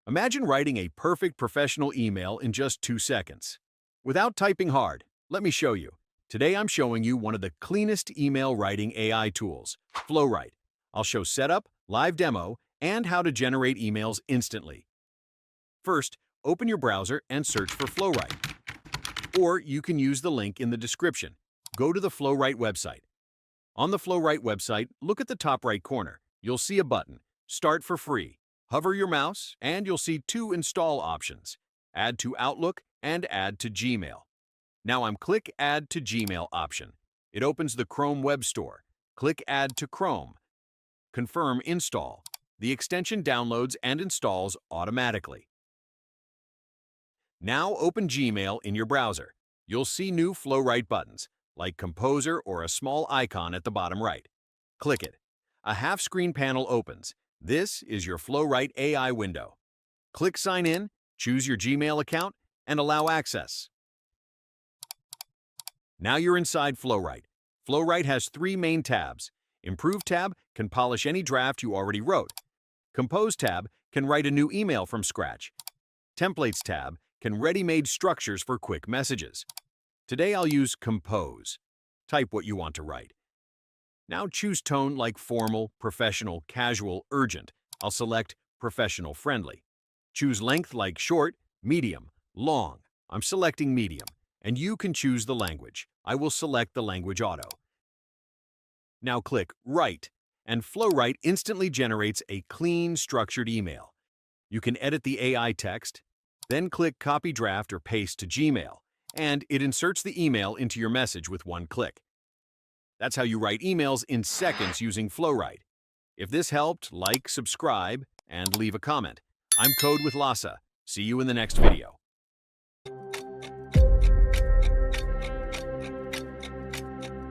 Imagine writing a perfect professional email in just 2 seconds. Without typing hard, let me show you. Today I'm showing you one of the cleanest email writing AI tools, Flowrite. I'll show setup, live demo, and how to generate emails instantly. First, open your browser and search for Flowrite. Or you can use the link in the description. Go to the Flowrite website. On the Flowrite website, look at the top right corner. You'll see a button, Start for Free. Hover your mouse, and you'll see 2 install options, Add to Outlook and Add to Gmail. Now I'm click Add to Gmail option. It opens the Chrome Web Store. Click Add to Chrome. Confirm install. The extension downloads and installs automatically. Now open Gmail in your browser. You'll see new Flowrite buttons, like Composer or a small icon at the bottom right. Click it. A half-screen panel opens. This is your Flowrite AI window. Click Sign In, choose your Gmail account, and allow access. Now you're inside Flowrite. Flowrite has 3 main tabs. Improve tab can polish any draft you already wrote. Compose tab can write a new email from scratch. Templates tab can ready-made structures for quick messages. Today I'll use Compose. Type what you want to write. Now choose tone like formal, professional, casual, urgent. I'll select professional friendly. Choose length like short, medium, long. I'm selecting medium. And you can choose the language. I will select the language auto. Now click Write, and Flowrite instantly generates a clean, structured email. You can edit the AI text, then click Copy Draft or Paste to Gmail, and it inserts the email into your message with 1 click. That's how you write emails in seconds using Flowrite. If this helped, like, subscribe, and leave a comment. I'm CodeWithLasa. See you in the next video.